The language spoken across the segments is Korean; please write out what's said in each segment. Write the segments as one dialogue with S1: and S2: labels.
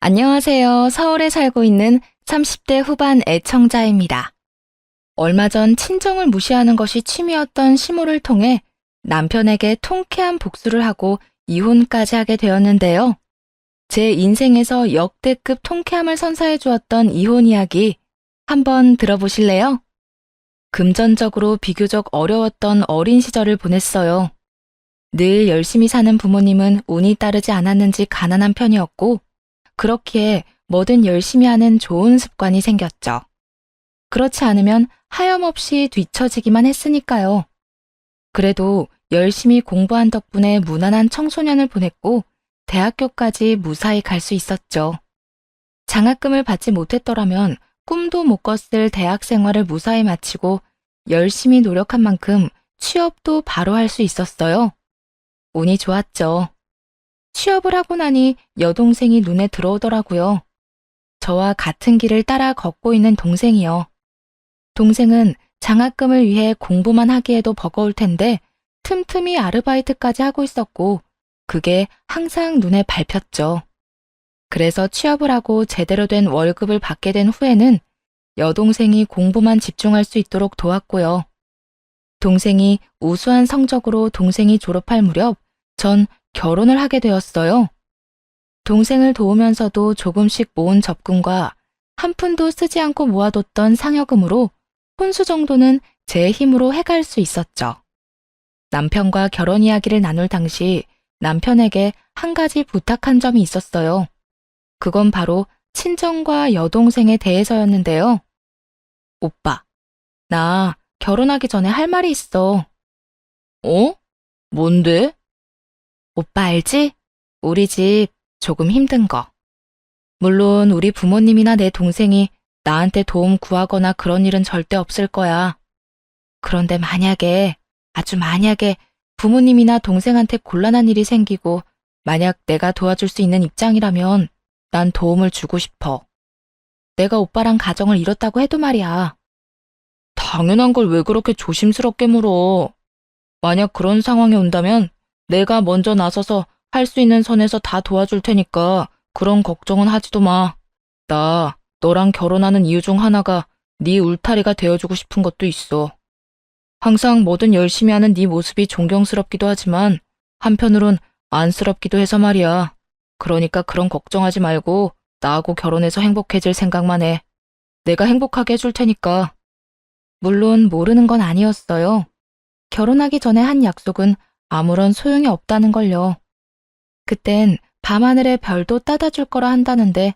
S1: 안녕하세요. 서울에 살고 있는 30대 후반 애청자입니다. 얼마 전 친정을 무시하는 것이 취미였던 시모를 통해 남편에게 통쾌한 복수를 하고 이혼까지 하게 되었는데요. 제 인생에서 역대급 통쾌함을 선사해 주었던 이혼 이야기 한번 들어보실래요? 금전적으로 비교적 어려웠던 어린 시절을 보냈어요. 늘 열심히 사는 부모님은 운이 따르지 않았는지 가난한 편이었고, 그렇기에 뭐든 열심히 하는 좋은 습관이 생겼죠. 그렇지 않으면 하염없이 뒤처지기만 했으니까요. 그래도 열심히 공부한 덕분에 무난한 청소년을 보냈고 대학교까지 무사히 갈 수 있었죠. 장학금을 받지 못했더라면 꿈도 못 꿨을 대학 생활을 무사히 마치고 열심히 노력한 만큼 취업도 바로 할 수 있었어요. 운이 좋았죠. 취업을 하고 나니 여동생이 눈에 들어오더라고요. 저와 같은 길을 따라 걷고 있는 동생이요. 동생은 장학금을 위해 공부만 하기에도 버거울 텐데 틈틈이 아르바이트까지 하고 있었고 그게 항상 눈에 밟혔죠. 그래서 취업을 하고 제대로 된 월급을 받게 된 후에는 여동생이 공부만 집중할 수 있도록 도왔고요. 동생이 우수한 성적으로 동생이 졸업할 무렵 전 결혼을 하게 되었어요. 동생을 도우면서도 조금씩 모은 적금과 한 푼도 쓰지 않고 모아뒀던 상여금으로 혼수 정도는 제 힘으로 해갈 수 있었죠. 남편과 결혼 이야기를 나눌 당시 남편에게 한 가지 부탁한 점이 있었어요. 그건 바로 친정과 여동생에 대해서였는데요. 오빠, 나 결혼하기 전에 할 말이 있어. 어? 뭔데? 오빠 알지? 우리 집 조금 힘든 거. 물론 우리 부모님이나 내 동생이 나한테 도움 구하거나 그런 일은 절대 없을 거야. 그런데 만약에, 아주 만약에 부모님이나 동생한테 곤란한 일이 생기고 만약 내가 도와줄 수 있는 입장이라면 난 도움을 주고 싶어. 내가 오빠랑 가정을 이뤘다고 해도 말이야. 당연한 걸 왜 그렇게 조심스럽게 물어. 만약 그런 상황이 온다면 내가 먼저 나서서 할 수 있는 선에서 다 도와줄 테니까 그런 걱정은 하지도 마. 나 너랑 결혼하는 이유 중 하나가 네 울타리가 되어주고 싶은 것도 있어. 항상 뭐든 열심히 하는 네 모습이 존경스럽기도 하지만 한편으론 안쓰럽기도 해서 말이야. 그러니까 그런 걱정하지 말고 나하고 결혼해서 행복해질 생각만 해. 내가 행복하게 해줄 테니까. 물론 모르는 건 아니었어요. 결혼하기 전에 한 약속은 아무런 소용이 없다는 걸요. 그땐 밤하늘의 별도 따다 줄 거라 한다는데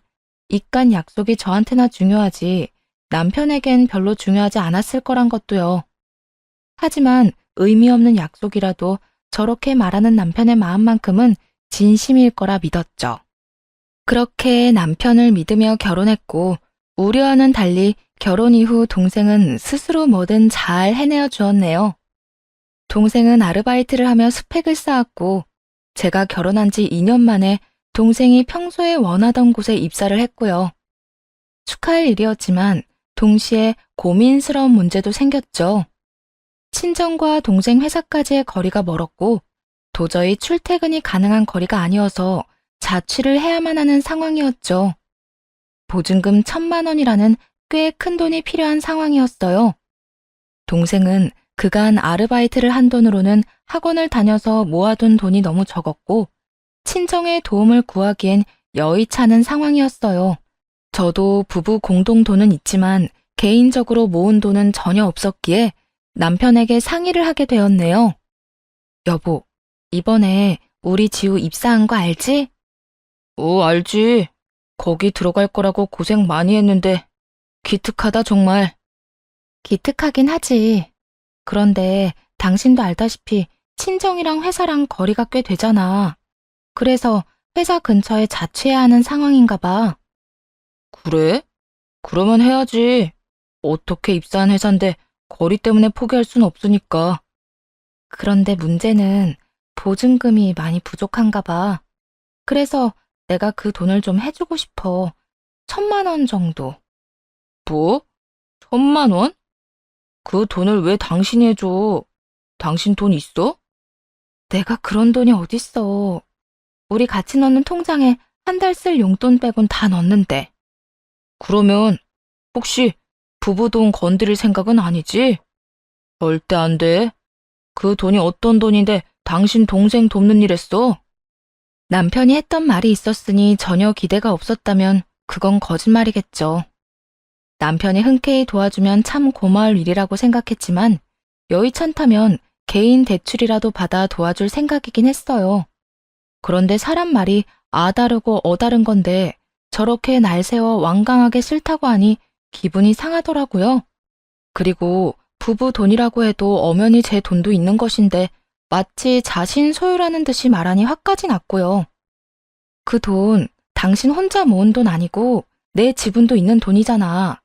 S1: 이깟 약속이 저한테나 중요하지 남편에겐 별로 중요하지 않았을 거란 것도요. 하지만 의미 없는 약속이라도 저렇게 말하는 남편의 마음만큼은 진심일 거라 믿었죠. 그렇게 남편을 믿으며 결혼했고 우려와는 달리 결혼 이후 동생은 스스로 뭐든 잘 해내어 주었네요. 동생은 아르바이트를 하며 스펙을 쌓았고 제가 결혼한 지 2년 만에 동생이 평소에 원하던 곳에 입사를 했고요. 축하할 일이었지만 동시에 고민스러운 문제도 생겼죠. 친정과 동생 회사까지의 거리가 멀었고 도저히 출퇴근이 가능한 거리가 아니어서 자취를 해야만 하는 상황이었죠. 보증금 1,000만 원이라는 꽤 큰 돈이 필요한 상황이었어요. 동생은 그간 아르바이트를 한 돈으로는 학원을 다녀서 모아둔 돈이 너무 적었고 친정의 도움을 구하기엔 여의치 않은 상황이었어요. 저도 부부 공동 돈은 있지만 개인적으로 모은 돈은 전혀 없었기에 남편에게 상의를 하게 되었네요. 여보, 이번에 우리 지우 입사한 거 알지? 알지. 거기 들어갈 거라고 고생 많이 했는데 기특하다 정말. 기특하긴 하지. 그런데 당신도 알다시피 친정이랑 회사랑 거리가 꽤 되잖아. 그래서 회사 근처에 자취해야 하는 상황인가 봐. 그래? 그러면 해야지. 어떻게 입사한 회사인데 거리 때문에 포기할 순 없으니까. 그런데 문제는 보증금이 많이 부족한가 봐. 그래서 내가 그 돈을 좀 해주고 싶어. 1,000만 원 정도. 뭐? 1,000만 원? 그 돈을 왜 당신이 해줘? 당신 돈 있어? 내가 그런 돈이 어딨어. 우리 같이 넣는 통장에 한 달 쓸 용돈 빼곤 다 넣었는데. 그러면 혹시 부부 돈 건드릴 생각은 아니지? 절대 안 돼. 그 돈이 어떤 돈인데 당신 동생 돕는 일 했어? 남편이 했던 말이 있었으니 전혀 기대가 없었다면 그건 거짓말이겠죠. 남편이 흔쾌히 도와주면 참 고마울 일이라고 생각했지만 여의찮다면 개인 대출이라도 받아 도와줄 생각이긴 했어요. 그런데 사람 말이 아다르고 어다른 건데 저렇게 날 세워 완강하게 싫다고 하니 기분이 상하더라고요. 그리고 부부 돈이라고 해도 엄연히 제 돈도 있는 것인데 마치 자신 소유라는 듯이 말하니 화까지 났고요. 그 돈 당신 혼자 모은 돈 아니고 내 지분도 있는 돈이잖아.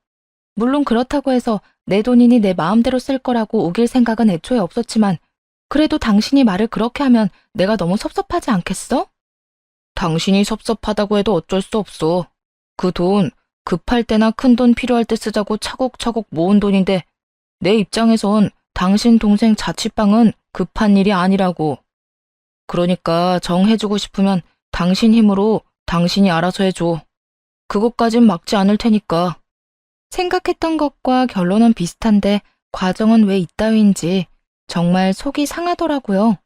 S1: 물론 그렇다고 해서 내 돈이니 내 마음대로 쓸 거라고 우길 생각은 애초에 없었지만 그래도 당신이 말을 그렇게 하면 내가 너무 섭섭하지 않겠어? 당신이 섭섭하다고 해도 어쩔 수 없어. 그 돈 급할 때나 큰 돈 필요할 때 쓰자고 차곡차곡 모은 돈인데 내 입장에선 당신 동생 자취방은 급한 일이 아니라고. 그러니까 정해주고 싶으면 당신 힘으로 당신이 알아서 해줘. 그것까진 막지 않을 테니까. 생각했던 것과 결론은 비슷한데 과정은 왜 이따위인지 정말 속이 상하더라고요.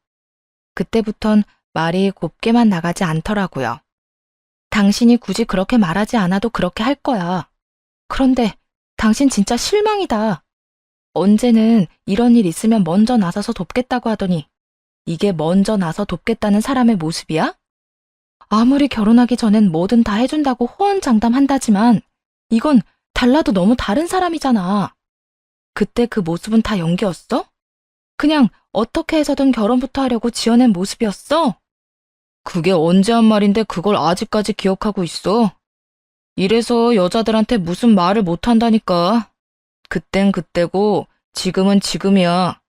S1: 그때부턴 말이 곱게만 나가지 않더라고요. 당신이 굳이 그렇게 말하지 않아도 그렇게 할 거야. 그런데 당신 진짜 실망이다. 언제는 이런 일 있으면 먼저 나서서 돕겠다고 하더니 이게 먼저 나서 돕겠다는 사람의 모습이야? 아무리 결혼하기 전엔 뭐든 다 해준다고 호언장담한다지만 이건 달라도 너무 다른 사람이잖아. 그때 그 모습은 다 연기였어? 그냥 어떻게 해서든 결혼부터 하려고 지어낸 모습이었어? 그게 언제 한 말인데 그걸 아직까지 기억하고 있어? 이래서 여자들한테 무슨 말을 못한다니까. 그땐 그때고 지금은 지금이야.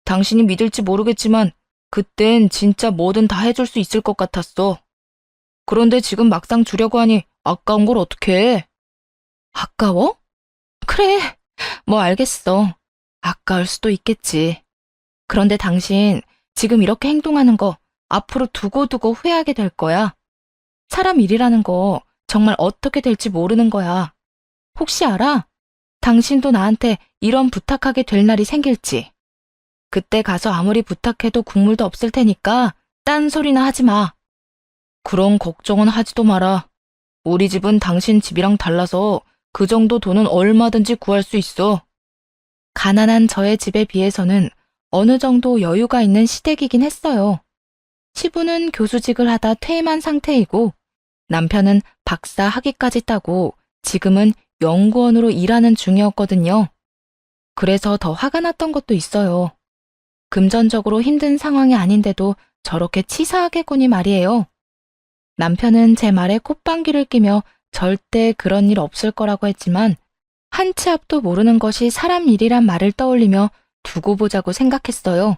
S1: 당신이 믿을지 모르겠지만 그땐 진짜 뭐든 다 해줄 수 있을 것 같았어. 그런데 지금 막상 주려고 하니 아까운 걸 어떡해? 아까워? 그래, 뭐 알겠어. 아까울 수도 있겠지. 그런데 당신 지금 이렇게 행동하는 거 앞으로 두고두고 후회하게 될 거야. 사람 일이라는 거 정말 어떻게 될지 모르는 거야. 혹시 알아? 당신도 나한테 이런 부탁하게 될 날이 생길지. 그때 가서 아무리 부탁해도 국물도 없을 테니까 딴소리나 하지 마. 그런 걱정은 하지도 마라. 우리 집은 당신 집이랑 달라서 그 정도 돈은 얼마든지 구할 수 있어. 가난한 저의 집에 비해서는 어느 정도 여유가 있는 시댁이긴 했어요. 시부는 교수직을 하다 퇴임한 상태이고 남편은 박사 학위까지 따고 지금은 연구원으로 일하는 중이었거든요. 그래서 더 화가 났던 것도 있어요. 금전적으로 힘든 상황이 아닌데도 저렇게 치사하게 구니 말이에요. 남편은 제 말에 콧방귀를 끼며 절대 그런 일 없을 거라고 했지만 한 치 앞도 모르는 것이 사람 일이란 말을 떠올리며 두고 보자고 생각했어요.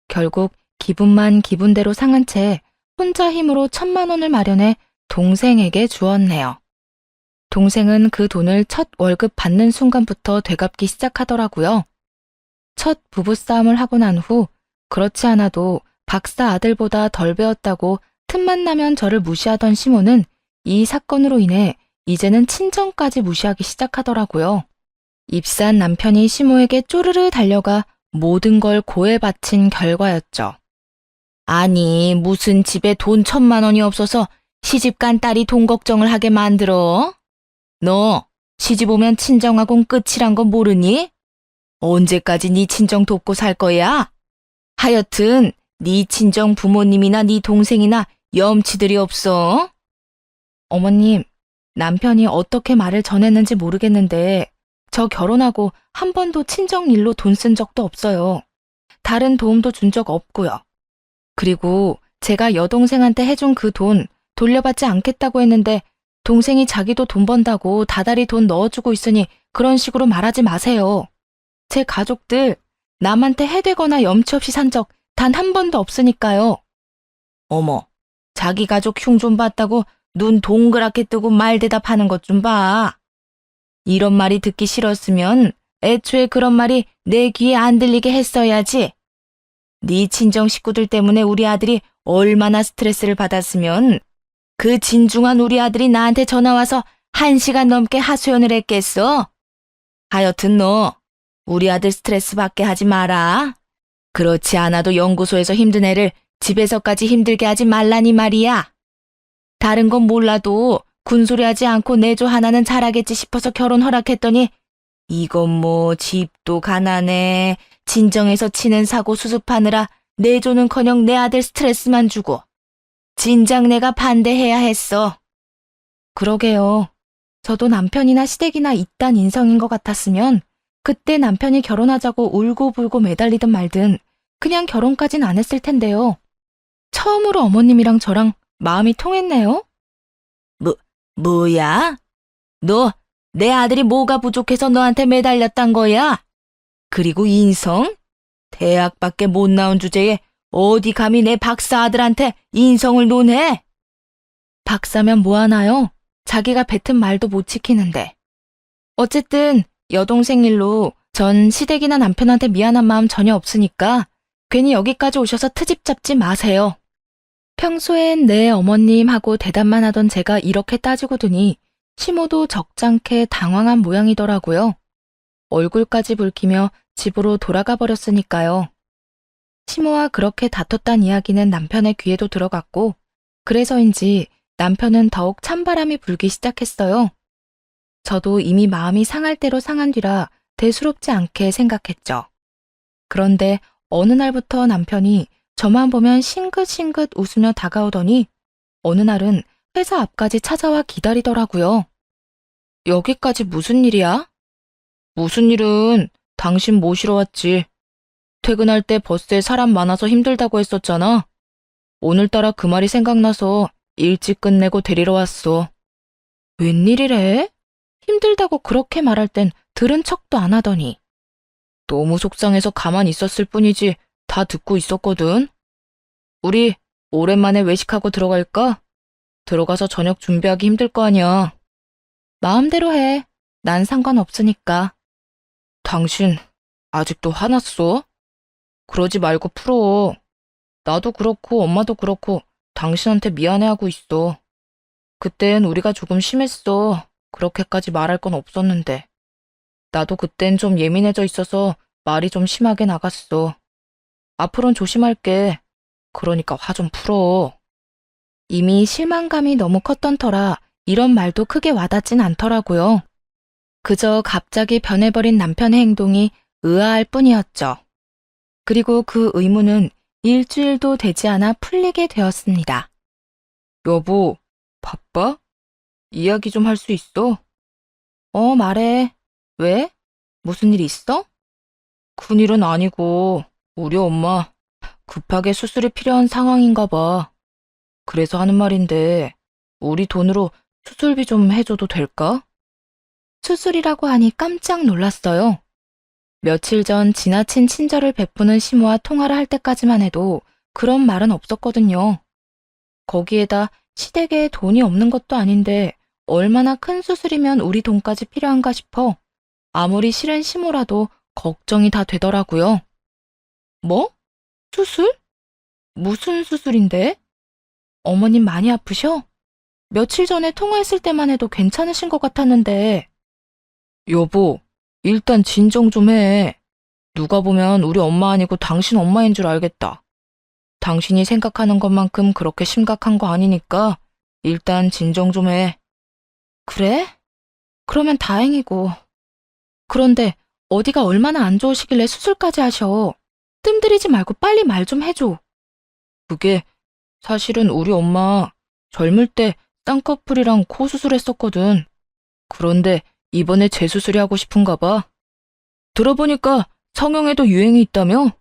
S1: 결국 기분만 기분대로 상한 채 혼자 힘으로 1,000만 원을 마련해 동생에게 주었네요. 동생은 그 돈을 첫 월급 받는 순간부터 되갚기 시작하더라고요. 첫 부부싸움을 하고 난 후 그렇지 않아도 박사 아들보다 덜 배웠다고 틈만 나면 저를 무시하던 시모는 이 사건으로 인해 이제는 친정까지 무시하기 시작하더라고요. 입사한 남편이 시모에게 쪼르르 달려가 모든 걸 고해 바친 결과였죠. 아니, 무슨 집에 돈 1,000만 원이 없어서 시집간 딸이 돈 걱정을 하게 만들어? 너 시집 오면 친정하고는 끝이란 건 모르니? 언제까지 네 친정 돕고 살 거야? 하여튼 네 친정 부모님이나 네 동생이나 염치들이 없어? 어머님, 남편이 어떻게 말을 전했는지 모르겠는데 저 결혼하고 한 번도 친정 일로 돈 쓴 적도 없어요. 다른 도움도 준 적 없고요. 그리고 제가 여동생한테 해준 그 돈 돌려받지 않겠다고 했는데 동생이 자기도 돈 번다고 다달이 돈 넣어주고 있으니 그런 식으로 말하지 마세요. 제 가족들 남한테 해대거나 염치 없이 산 적 단 한 번도 없으니까요. 어머, 자기 가족 흉 좀 봤다고 눈 동그랗게 뜨고 말 대답하는 것 좀 봐. 이런 말이 듣기 싫었으면 애초에 그런 말이 내 귀에 안 들리게 했어야지. 네 친정 식구들 때문에 우리 아들이 얼마나 스트레스를 받았으면 그 진중한 우리 아들이 나한테 전화와서 1시간 넘게 하소연을 했겠어? 하여튼 너 우리 아들 스트레스 받게 하지 마라. 그렇지 않아도 연구소에서 힘든 애를 집에서까지 힘들게 하지 말라니 말이야. 다른 건 몰라도 군소리하지 않고 내조 하나는 잘하겠지 싶어서 결혼 허락했더니 이건 뭐 집도 가난해, 진정에서 치는 사고 수습하느라 내조는커녕 내 아들 스트레스만 주고 진작 내가 반대해야 했어. 그러게요. 저도 남편이나 시댁이나 이딴 인성인 것 같았으면 그때 남편이 결혼하자고 울고불고 매달리든 말든 그냥 결혼까진 안 했을 텐데요. 처음으로 어머님이랑 저랑 마음이 통했네요. 뭐야? 너 내 아들이 뭐가 부족해서 너한테 매달렸단 거야? 그리고 인성? 대학밖에 못 나온 주제에 어디 감히 내 박사 아들한테 인성을 논해? 박사면 뭐하나요? 자기가 뱉은 말도 못 지키는데. 어쨌든 여동생 일로 전 시댁이나 남편한테 미안한 마음 전혀 없으니까 괜히 여기까지 오셔서 트집 잡지 마세요. 평소엔 네 어머님 하고 대답만 하던 제가 이렇게 따지고 드니 시모도 적잖게 당황한 모양이더라고요. 얼굴까지 붉히며 집으로 돌아가 버렸으니까요. 시모와 그렇게 다퉜단 이야기는 남편의 귀에도 들어갔고 그래서인지 남편은 더욱 찬바람이 불기 시작했어요. 저도 이미 마음이 상할 대로 상한 뒤라 대수롭지 않게 생각했죠. 그런데 어느 날부터 남편이 저만 보면 싱긋싱긋 웃으며 다가오더니 어느 날은 회사 앞까지 찾아와 기다리더라고요. 여기까지 무슨 일이야? 무슨 일은 당신 모시러 왔지. 퇴근할 때 버스에 사람 많아서 힘들다고 했었잖아. 오늘따라 그 말이 생각나서 일찍 끝내고 데리러 왔어. 웬일이래? 힘들다고 그렇게 말할 땐 들은 척도 안 하더니. 너무 속상해서 가만히 있었을 뿐이지 다 듣고 있었거든. 우리 오랜만에 외식하고 들어갈까? 들어가서 저녁 준비하기 힘들 거 아니야. 마음대로 해. 난 상관없으니까. 당신 아직도 화났어? 그러지 말고 풀어. 나도 그렇고 엄마도 그렇고 당신한테 미안해하고 있어. 그땐 우리가 조금 심했어. 그렇게까지 말할 건 없었는데. 나도 그땐 좀 예민해져 있어서 말이 좀 심하게 나갔어. 앞으로는 조심할게. 그러니까 화 좀 풀어. 이미 실망감이 너무 컸던 터라 이런 말도 크게 와닿진 않더라고요. 그저 갑자기 변해버린 남편의 행동이 의아할 뿐이었죠. 그리고 그 의문은 일주일도 되지 않아 풀리게 되었습니다. 여보, 바빠? 이야기 좀 할 수 있어? 말해. 왜? 무슨 일 있어? 큰일은 아니고 우리 엄마 급하게 수술이 필요한 상황인가 봐. 그래서 하는 말인데 우리 돈으로 수술비 좀 해줘도 될까? 수술이라고 하니 깜짝 놀랐어요. 며칠 전 지나친 친절을 베푸는 시모와 통화를 할 때까지만 해도 그런 말은 없었거든요. 거기에다 시댁에 돈이 없는 것도 아닌데 얼마나 큰 수술이면 우리 돈까지 필요한가 싶어 아무리 싫은 시모라도 걱정이 다 되더라고요. 뭐? 수술? 무슨 수술인데? 어머님 많이 아프셔? 며칠 전에 통화했을 때만 해도 괜찮으신 것 같았는데. 여보, 일단 진정 좀 해. 누가 보면 우리 엄마 아니고 당신 엄마인 줄 알겠다. 당신이 생각하는 것만큼 그렇게 심각한 거 아니니까 일단 진정 좀 해. 그래? 그러면 다행이고. 그런데 어디가 얼마나 안 좋으시길래 수술까지 하셔. 뜸들이지 말고 빨리 말 좀 해줘. 그게 사실은 우리 엄마 젊을 때 쌍꺼풀이랑 코 수술했었거든. 그런데 이번에 재수술이 하고 싶은가 봐. 들어보니까 성형에도 유행이 있다며?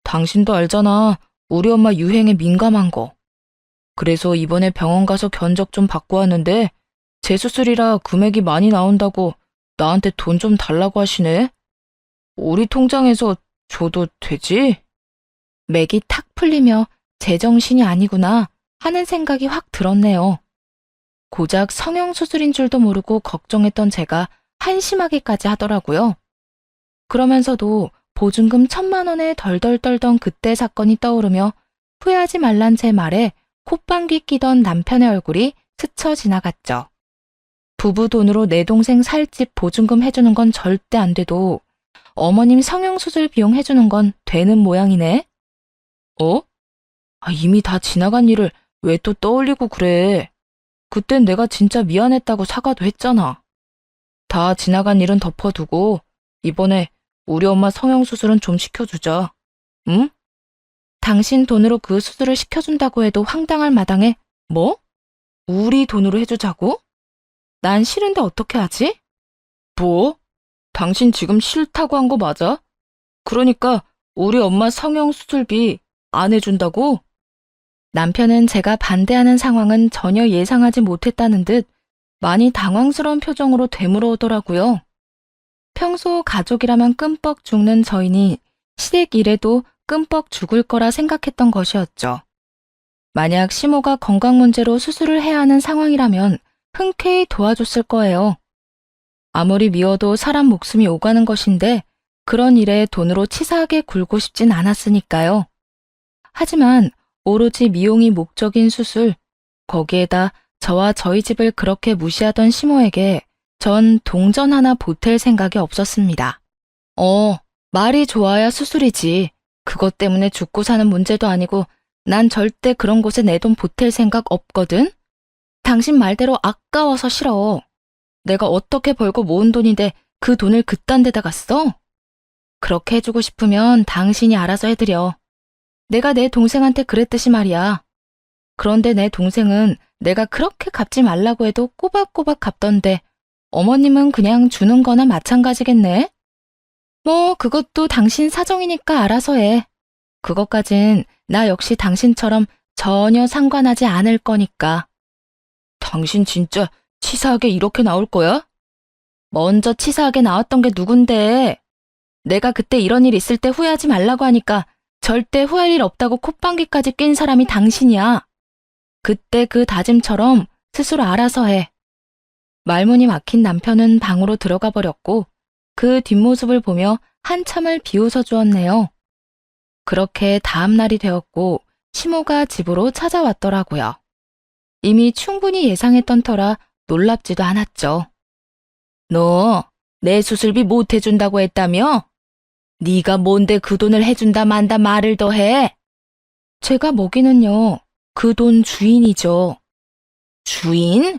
S1: 당신도 알잖아. 우리 엄마 유행에 민감한 거. 그래서 이번에 병원 가서 견적 좀 받고 왔는데 재수술이라 금액이 많이 나온다고 나한테 돈 좀 달라고 하시네. 우리 통장에서 줘도 되지? 맥이 탁 풀리며 제정신이 아니구나 하는 생각이 확 들었네요. 고작 성형수술인 줄도 모르고 걱정했던 제가 한심하기까지 하더라고요. 그러면서도 보증금 1,000만 원에 덜덜 떨던 그때 사건이 떠오르며 후회하지 말란 제 말에 콧방귀 끼던 남편의 얼굴이 스쳐 지나갔죠. 부부 돈으로 내 동생 살집 보증금 해주는 건 절대 안 돼도 어머님 성형수술 비용 해주는 건 되는 모양이네. 어? 이미 다 지나간 일을 왜 또 떠올리고 그래. 그땐 내가 진짜 미안했다고 사과도 했잖아. 다 지나간 일은 덮어두고 이번에 우리 엄마 성형수술은 좀 시켜주자. 응? 당신 돈으로 그 수술을 시켜준다고 해도 황당할 마당에 뭐? 우리 돈으로 해주자고? 난 싫은데 어떻게 하지? 뭐? 당신 지금 싫다고 한 거 맞아? 그러니까 우리 엄마 성형수술비 안 해준다고? 남편은 제가 반대하는 상황은 전혀 예상하지 못했다는 듯 많이 당황스러운 표정으로 되물어오더라고요. 평소 가족이라면 끔뻑 죽는 저희니 시댁 일에도 끔뻑 죽을 거라 생각했던 것이었죠. 만약 시모가 건강 문제로 수술을 해야 하는 상황이라면 흔쾌히 도와줬을 거예요. 아무리 미워도 사람 목숨이 오가는 것인데 그런 일에 돈으로 치사하게 굴고 싶진 않았으니까요. 하지만 오로지 미용이 목적인 수술, 거기에다 저와 저희 집을 그렇게 무시하던 시모에게 전 동전 하나 보탤 생각이 없었습니다. 말이 좋아야 수술이지. 그것 때문에 죽고 사는 문제도 아니고 난 절대 그런 곳에 내 돈 보탤 생각 없거든? 당신 말대로 아까워서 싫어. 내가 어떻게 벌고 모은 돈인데 그 돈을 그딴 데다가 써? 그렇게 해주고 싶으면 당신이 알아서 해드려. 내가 내 동생한테 그랬듯이 말이야. 그런데 내 동생은 내가 그렇게 갚지 말라고 해도 꼬박꼬박 갚던데 어머님은 그냥 주는 거나 마찬가지겠네? 뭐 그것도 당신 사정이니까 알아서 해. 그것까진 나 역시 당신처럼 전혀 상관하지 않을 거니까. 당신 진짜 치사하게 이렇게 나올 거야? 먼저 치사하게 나왔던 게 누군데? 내가 그때 이런 일 있을 때 후회하지 말라고 하니까 절대 후회할 일 없다고 콧방귀까지 낀 사람이 당신이야. 그때 그 다짐처럼 스스로 알아서 해. 말문이 막힌 남편은 방으로 들어가 버렸고 그 뒷모습을 보며 한참을 비웃어 주었네요. 그렇게 다음 날이 되었고 시모가 집으로 찾아왔더라고요. 이미 충분히 예상했던 터라 놀랍지도 않았죠. 너 내 수술비 못 해준다고 했다며? 네가 뭔데 그 돈을 해준다 만다 말을 더 해? 제가 먹이는요. 그 돈 주인이죠. 주인?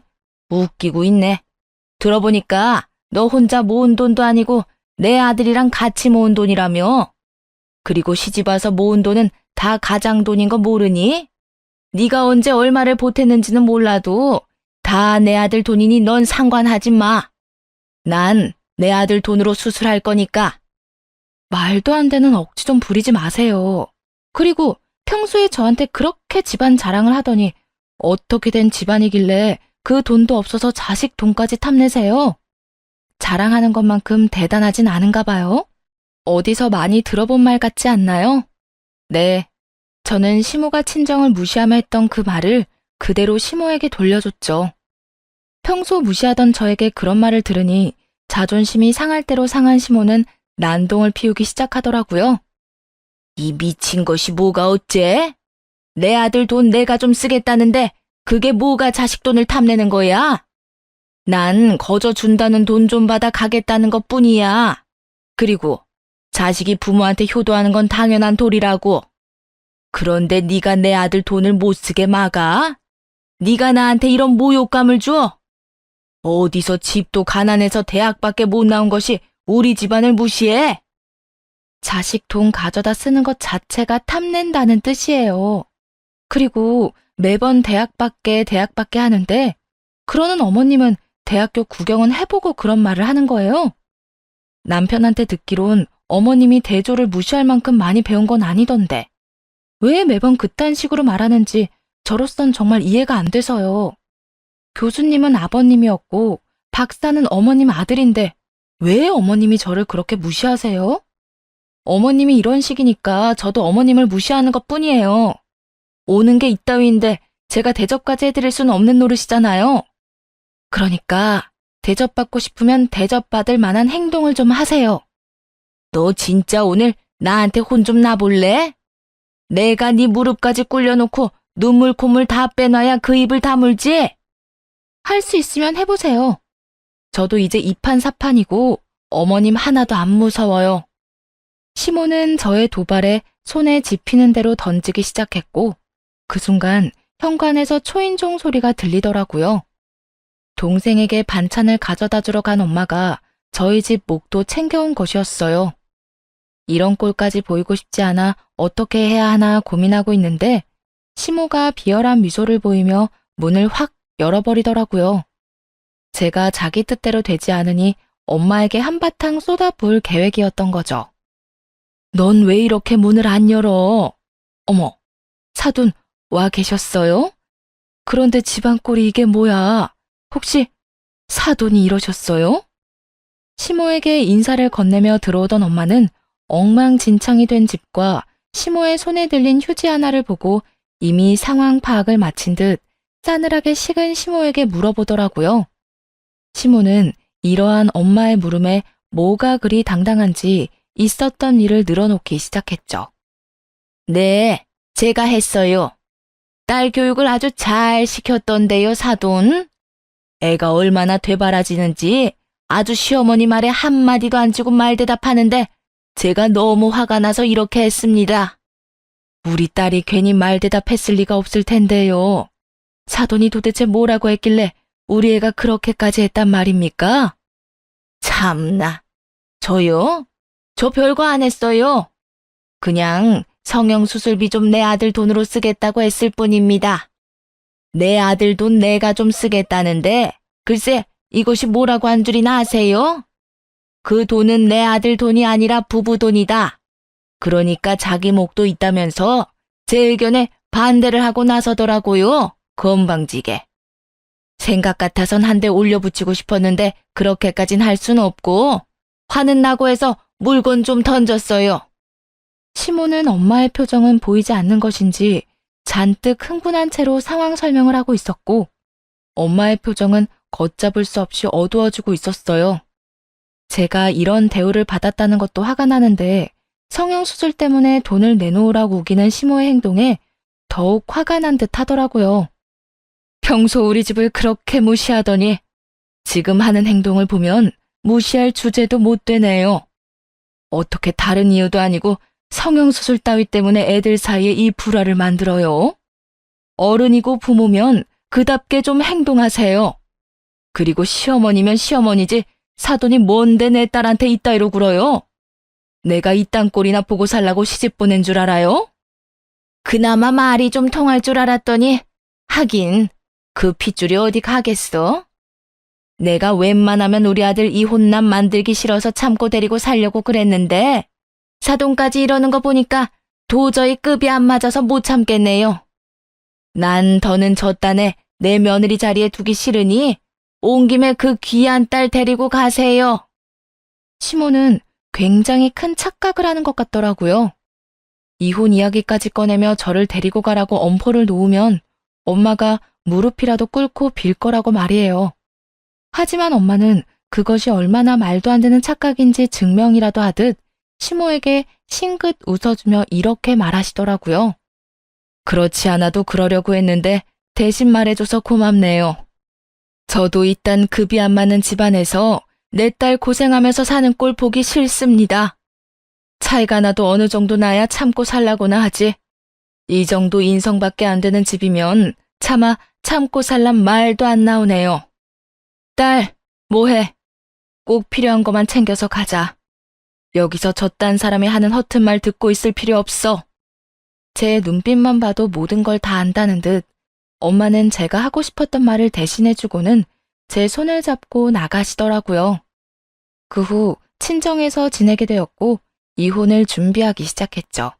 S1: 웃기고 있네. 들어보니까 너 혼자 모은 돈도 아니고 내 아들이랑 같이 모은 돈이라며? 그리고 시집와서 모은 돈은 다 가장 돈인 거 모르니? 네가 언제 얼마를 보탰는지는 몰라도 다 내 아들 돈이니 넌 상관하지 마. 난 내 아들 돈으로 수술할 거니까. 말도 안 되는 억지 좀 부리지 마세요. 그리고 평소에 저한테 그렇게 집안 자랑을 하더니 어떻게 된 집안이길래 그 돈도 없어서 자식 돈까지 탐내세요? 자랑하는 것만큼 대단하진 않은가 봐요. 어디서 많이 들어본 말 같지 않나요? 네, 저는 시모가 친정을 무시하며 했던 그 말을 그대로 시모에게 돌려줬죠. 평소 무시하던 저에게 그런 말을 들으니 자존심이 상할 대로 상한 시모는 난동을 피우기 시작하더라고요. 이 미친 것이 뭐가 어째? 내 아들 돈 내가 좀 쓰겠다는데 그게 뭐가 자식 돈을 탐내는 거야? 난 거저 준다는 돈 좀 받아 가겠다는 것뿐이야. 그리고 자식이 부모한테 효도하는 건 당연한 도리라고. 그런데 네가 내 아들 돈을 못 쓰게 막아? 네가 나한테 이런 모욕감을 줘? 어디서 집도 가난해서 대학밖에 못 나온 것이 우리 집안을 무시해? 자식 돈 가져다 쓰는 것 자체가 탐낸다는 뜻이에요. 그리고 매번 대학밖에 하는데 그러는 어머님은 대학교 구경은 해보고 그런 말을 하는 거예요. 남편한테 듣기론 어머님이 대조를 무시할 만큼 많이 배운 건 아니던데 왜 매번 그딴 식으로 말하는지 저로선 정말 이해가 안 돼서요. 교수님은 아버님이었고 박사는 어머님 아들인데 왜 어머님이 저를 그렇게 무시하세요? 어머님이 이런 식이니까 저도 어머님을 무시하는 것뿐이에요. 오는 게 이따위인데 제가 대접까지 해드릴 수는 없는 노릇이잖아요. 그러니까 대접받고 싶으면 대접받을 만한 행동을 좀 하세요. 너 진짜 오늘 나한테 혼 좀 나볼래? 내가 네 무릎까지 꿇려놓고 눈물 콧물 다 빼놔야 그 입을 다물지? 할 수 있으면 해보세요. 저도 이제 이판사판이고 어머님 하나도 안 무서워요. 시모는 저의 도발에 손에 집히는 대로 던지기 시작했고 그 순간 현관에서 초인종 소리가 들리더라고요. 동생에게 반찬을 가져다 주러 간 엄마가 저희 집 목도 챙겨온 것이었어요. 이런 꼴까지 보이고 싶지 않아 어떻게 해야 하나 고민하고 있는데 시모가 비열한 미소를 보이며 문을 확 열어버리더라고요. 제가 자기 뜻대로 되지 않으니 엄마에게 한바탕 쏟아부을 계획이었던 거죠. 넌 왜 이렇게 문을 안 열어? 어머, 사돈 와 계셨어요? 그런데 집안 꼴이 이게 뭐야? 혹시 사돈이 이러셨어요? 시모에게 인사를 건네며 들어오던 엄마는 엉망진창이 된 집과 시모의 손에 들린 휴지 하나를 보고 이미 상황 파악을 마친 듯 싸늘하게 식은 시모에게 물어보더라고요. 시모는 이러한 엄마의 물음에 뭐가 그리 당당한지 있었던 일을 늘어놓기 시작했죠. 네, 제가 했어요. 딸 교육을 아주 잘 시켰던데요, 사돈. 애가 얼마나 되바라지는지 아주 시어머니 말에 한마디도 안 주고 말대답하는데 제가 너무 화가 나서 이렇게 했습니다. 우리 딸이 괜히 말대답했을 리가 없을 텐데요. 사돈이 도대체 뭐라고 했길래 우리 애가 그렇게까지 했단 말입니까? 참나. 저요? 저 별거 안 했어요. 그냥 성형수술비 좀 내 아들 돈으로 쓰겠다고 했을 뿐입니다. 내 아들 돈 내가 좀 쓰겠다는데 글쎄 이것이 뭐라고 한 줄이나 아세요? 그 돈은 내 아들 돈이 아니라 부부 돈이다. 그러니까 자기 목도 있다면서 제 의견에 반대를 하고 나서더라고요. 건방지게. 생각 같아선 한 대 올려붙이고 싶었는데 그렇게까진 할 순 없고 화는 나고 해서 물건 좀 던졌어요. 시모는 엄마의 표정은 보이지 않는 것인지 잔뜩 흥분한 채로 상황 설명을 하고 있었고 엄마의 표정은 걷잡을 수 없이 어두워지고 있었어요. 제가 이런 대우를 받았다는 것도 화가 나는데 성형수술 때문에 돈을 내놓으라고 우기는 시모의 행동에 더욱 화가 난 듯 하더라고요. 평소 우리 집을 그렇게 무시하더니 지금 하는 행동을 보면 무시할 주제도 못 되네요. 어떻게 다른 이유도 아니고 성형수술 따위 때문에 애들 사이에 이 불화를 만들어요? 어른이고 부모면 그답게 좀 행동하세요. 그리고 시어머니면 시어머니지 사돈이 뭔데 내 딸한테 이따위로 굴어요? 내가 이딴 꼴이나 보고 살라고 시집 보낸 줄 알아요? 그나마 말이 좀 통할 줄 알았더니 하긴 그 핏줄이 어디 가겠어? 내가 웬만하면 우리 아들 이혼남 만들기 싫어서 참고 데리고 살려고 그랬는데 사돈까지 이러는 거 보니까 도저히 급이 안 맞아서 못 참겠네요. 난 더는 저 딴에 내 며느리 자리에 두기 싫으니 온 김에 그 귀한 딸 데리고 가세요. 시모는 굉장히 큰 착각을 하는 것 같더라고요. 이혼 이야기까지 꺼내며 저를 데리고 가라고 엄포를 놓으면 엄마가 무릎이라도 꿇고 빌 거라고 말이에요. 하지만 엄마는 그것이 얼마나 말도 안 되는 착각인지 증명이라도 하듯 시모에게 싱긋 웃어주며 이렇게 말하시더라고요. 그렇지 않아도 그러려고 했는데 대신 말해줘서 고맙네요. 저도 이딴 급이 안 맞는 집안에서 내 딸 고생하면서 사는 꼴 보기 싫습니다. 차이가 나도 어느 정도 나야 참고 살라고나 하지. 이 정도 인성밖에 안 되는 집이면 차마 참고 살란 말도 안 나오네요. 딸, 뭐해? 꼭 필요한 것만 챙겨서 가자. 여기서 저딴 사람이 하는 허튼 말 듣고 있을 필요 없어. 제 눈빛만 봐도 모든 걸 다 안다는 듯 엄마는 제가 하고 싶었던 말을 대신해주고는 제 손을 잡고 나가시더라고요. 그 후 친정에서 지내게 되었고 이혼을 준비하기 시작했죠.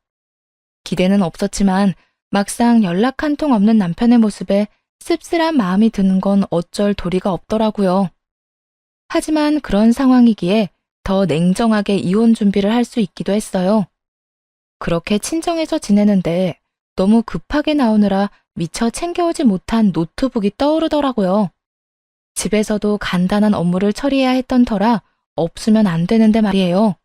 S1: 기대는 없었지만 막상 연락 한 통 없는 남편의 모습에 씁쓸한 마음이 드는 건 어쩔 도리가 없더라고요. 하지만 그런 상황이기에 더 냉정하게 이혼 준비를 할 수 있기도 했어요. 그렇게 친정에서 지내는데 너무 급하게 나오느라 미처 챙겨오지 못한 노트북이 떠오르더라고요. 집에서도 간단한 업무를 처리해야 했던 터라 없으면 안 되는데 말이에요.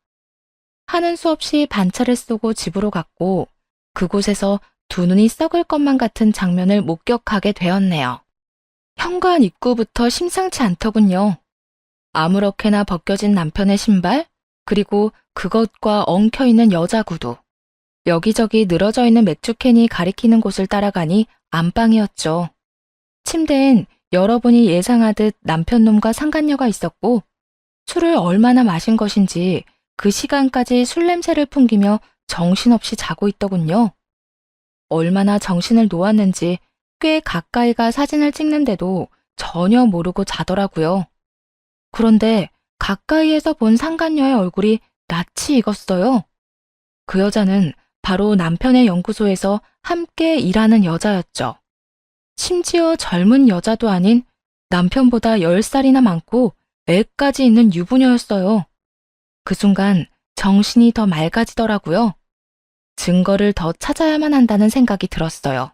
S1: 하는 수 없이 반차를 쏘고 집으로 갔고 그곳에서 두 눈이 썩을 것만 같은 장면을 목격하게 되었네요. 현관 입구부터 심상치 않더군요. 아무렇게나 벗겨진 남편의 신발, 그리고 그것과 엉켜있는 여자 구두. 여기저기 늘어져 있는 맥주캔이 가리키는 곳을 따라가니 안방이었죠. 침대엔 여러분이 예상하듯 남편놈과 상간녀가 있었고, 술을 얼마나 마신 것인지 그 시간까지 술 냄새를 풍기며 정신없이 자고 있더군요. 얼마나 정신을 놓았는지 꽤 가까이가 사진을 찍는데도 전혀 모르고 자더라고요. 그런데 가까이에서 본 상간녀의 얼굴이 낯이 익었어요. 그 여자는 바로 남편의 연구소에서 함께 일하는 여자였죠. 심지어 젊은 여자도 아닌 남편보다 10살이나 많고 애까지 있는 유부녀였어요. 그 순간 정신이 더 맑아지더라고요. 증거를 더 찾아야만 한다는 생각이 들었어요.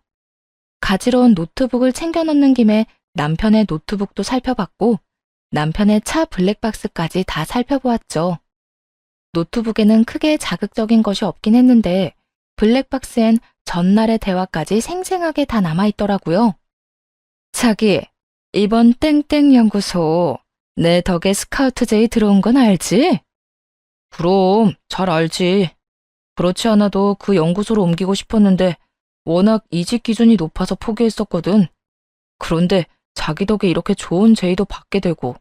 S1: 가지러운 노트북을 챙겨 넣는 김에 남편의 노트북도 살펴봤고 남편의 차 블랙박스까지 다 살펴보았죠. 노트북에는 크게 자극적인 것이 없긴 했는데 블랙박스엔 전날의 대화까지 생생하게 다 남아있더라고요. 자기, 이번 땡땡 연구소 내 덕에 스카우트 제이 들어온 건 알지? 그럼 잘 알지. 그렇지 않아도 그 연구소로 옮기고 싶었는데 워낙 이직 기준이 높아서 포기했었거든. 그런데 자기 덕에 이렇게 좋은 제의도 받게 되고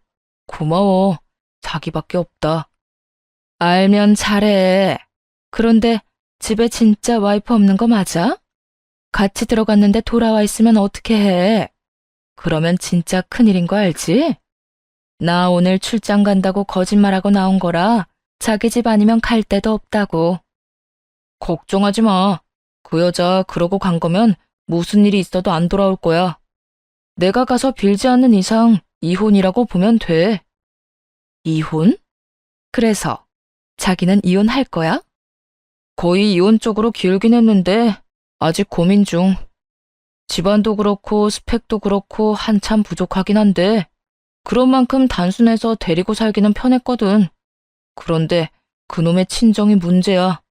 S1: 고마워. 자기밖에 없다. 알면 잘해. 그런데 집에 진짜 와이프 없는 거 맞아? 같이 들어갔는데 돌아와 있으면 어떻게 해? 그러면 진짜 큰일인 거 알지? 나 오늘 출장 간다고 거짓말하고 나온 거라 자기 집 아니면 갈 데도 없다고. 걱정하지 마. 그 여자 그러고 간 거면 무슨 일이 있어도 안 돌아올 거야. 내가 가서 빌지 않는 이상 이혼이라고 보면 돼. 이혼? 그래서 자기는 이혼할 거야? 거의 이혼 쪽으로 기울긴 했는데 아직 고민 중. 집안도 그렇고 스펙도 그렇고 한참 부족하긴 한데 그런 만큼 단순해서 데리고 살기는 편했거든. 그런데 그놈의 친정이 문제야.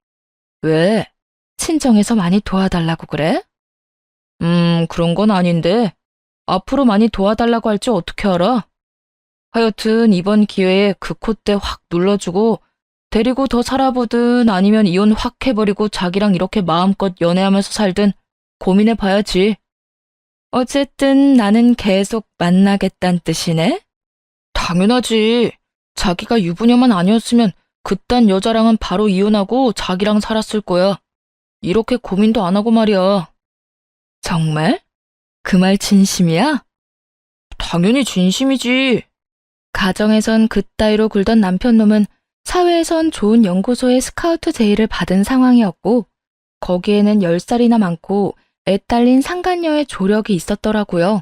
S1: 왜? 친정에서 많이 도와달라고 그래? 그런 건 아닌데 앞으로 많이 도와달라고 할지 어떻게 알아? 하여튼 이번 기회에 그 콧대 확 눌러주고 데리고 더 살아보든 아니면 이혼 확 해버리고 자기랑 이렇게 마음껏 연애하면서 살든 고민해봐야지. 어쨌든 나는 계속 만나겠다는 뜻이네? 당연하지. 자기가 유부녀만 아니었으면 그딴 여자랑은 바로 이혼하고 자기랑 살았을 거야. 이렇게 고민도 안 하고 말이야. 정말? 그 말 진심이야? 당연히 진심이지. 가정에선 그따위로 굴던 남편놈은 사회에선 좋은 연구소의 스카우트 제의를 받은 상황이었고 거기에는 10살이나 많고 애 딸린 상간녀의 조력이 있었더라고요.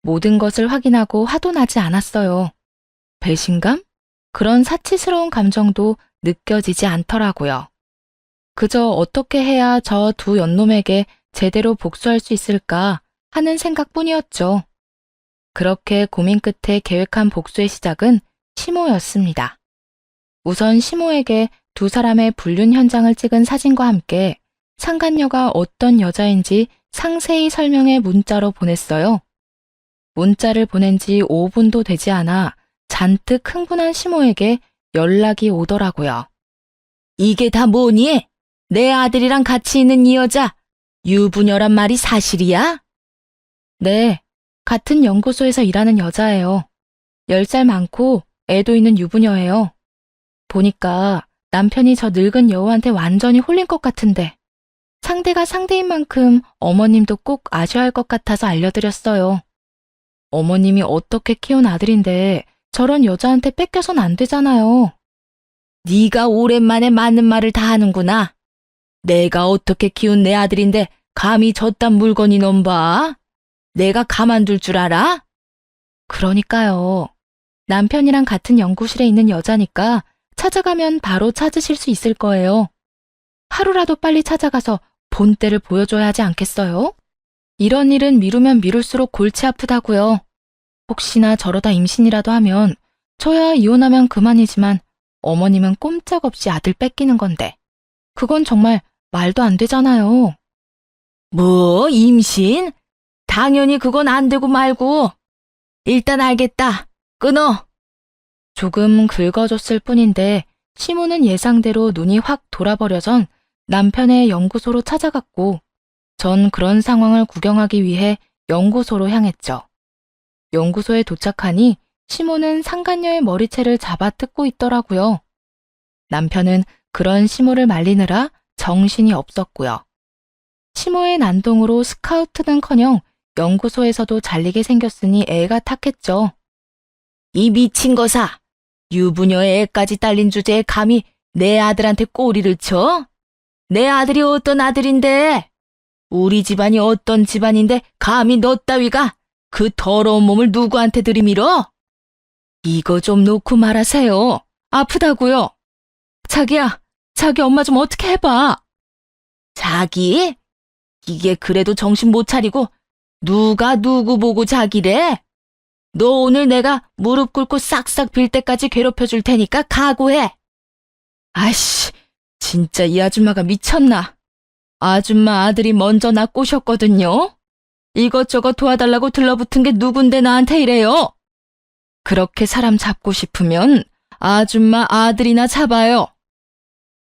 S1: 모든 것을 확인하고 화도 나지 않았어요. 배신감? 그런 사치스러운 감정도 느껴지지 않더라고요. 그저 어떻게 해야 저 두 연놈에게 제대로 복수할 수 있을까 하는 생각뿐이었죠. 그렇게 고민 끝에 계획한 복수의 시작은 시모였습니다. 우선 시모에게 두 사람의 불륜 현장을 찍은 사진과 함께 상간녀가 어떤 여자인지 상세히 설명해 문자로 보냈어요. 문자를 보낸 지 5분도 되지 않아 잔뜩 흥분한 시모에게 연락이 오더라고요. 이게 다 뭐니? 내 아들이랑 같이 있는 이 여자 유부녀란 말이 사실이야? 네, 같은 연구소에서 일하는 여자예요. 10살 많고 애도 있는 유부녀예요. 보니까 남편이 저 늙은 여우한테 완전히 홀린 것 같은데 상대가 상대인 만큼 어머님도 꼭 아셔야 할 것 같아서 알려드렸어요. 어머님이 어떻게 키운 아들인데 저런 여자한테 뺏겨선 안 되잖아요. 네가 오랜만에 맞는 말을 다 하는구나. 내가 어떻게 키운 내 아들인데 감히 저딴 물건이 넘봐? 내가 가만둘 줄 알아? 그러니까요. 남편이랑 같은 연구실에 있는 여자니까 찾아가면 바로 찾으실 수 있을 거예요. 하루라도 빨리 찾아가서 본때를 보여줘야 하지 않겠어요? 이런 일은 미루면 미룰수록 골치 아프다고요. 혹시나 저러다 임신이라도 하면 저야 이혼하면 그만이지만 어머님은 꼼짝없이 아들 뺏기는 건데 그건 정말 말도 안 되잖아요. 뭐, 임신? 당연히 그건 안 되고 말고. 일단 알겠다. 끊어. 조금 긁어줬을 뿐인데 시모는 예상대로 눈이 확 돌아버려선 남편의 연구소로 찾아갔고 전 그런 상황을 구경하기 위해 연구소로 향했죠. 연구소에 도착하니 시모는 상간녀의 머리채를 잡아 뜯고 있더라고요. 남편은 그런 시모를 말리느라 정신이 없었고요. 시모의 난동으로 스카우트는커녕 연구소에서도 잘리게 생겼으니 애가 탁했죠. 이 미친 거사! 유부녀의 애까지 딸린 주제에 감히 내 아들한테 꼬리를 쳐? 내 아들이 어떤 아들인데? 우리 집안이 어떤 집안인데 감히 너 따위가 그 더러운 몸을 누구한테 들이밀어? 이거 좀 놓고 말하세요. 아프다고요. 자기야, 자기 엄마 좀 어떻게 해봐. 자기? 이게 그래도 정신 못 차리고 누가 누구 보고 자기래? 너 오늘 내가 무릎 꿇고 싹싹 빌 때까지 괴롭혀 줄 테니까 각오해. 아이씨, 진짜 이 아줌마가 미쳤나? 아줌마 아들이 먼저 나 꼬셨거든요. 이것저것 도와달라고 들러붙은 게 누군데 나한테 이래요. 그렇게 사람 잡고 싶으면 아줌마 아들이나 잡아요.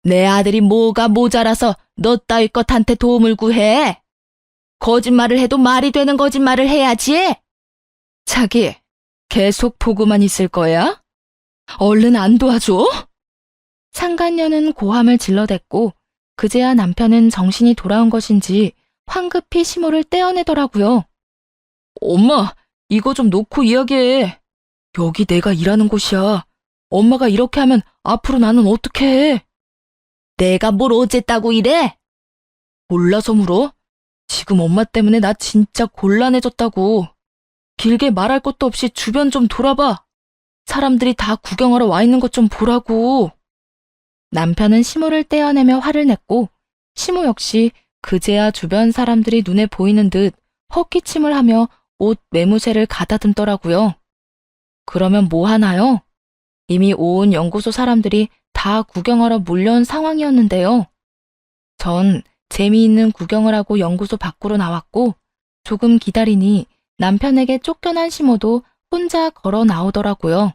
S1: 내 아들이 뭐가 모자라서 너 따위 것한테 도움을 구해. 거짓말을 해도 말이 되는 거짓말을 해야지. 자기, 계속 보고만 있을 거야? 얼른 안 도와줘? 상간녀는 고함을 질러댔고 그제야 남편은 정신이 돌아온 것인지 황급히 시모를 떼어내더라고요. 엄마, 이거 좀 놓고 이야기해. 여기 내가 일하는 곳이야. 엄마가 이렇게 하면 앞으로 나는 어떻게 해? 내가 뭘 어쨌다고 이래? 몰라서 물어? 지금 엄마 때문에 나 진짜 곤란해졌다고. 길게 말할 것도 없이 주변 좀 돌아봐. 사람들이 다 구경하러 와 있는 것 좀 보라고. 남편은 시모를 떼어내며 화를 냈고 시모 역시 그제야 주변 사람들이 눈에 보이는 듯 헛기침을 하며 옷 매무새를 가다듬더라고요. 그러면 뭐 하나요? 이미 온 연구소 사람들이 다 구경하러 몰려온 상황이었는데요. 전 재미있는 구경을 하고 연구소 밖으로 나왔고 조금 기다리니 남편에게 쫓겨난 시모도 혼자 걸어 나오더라고요.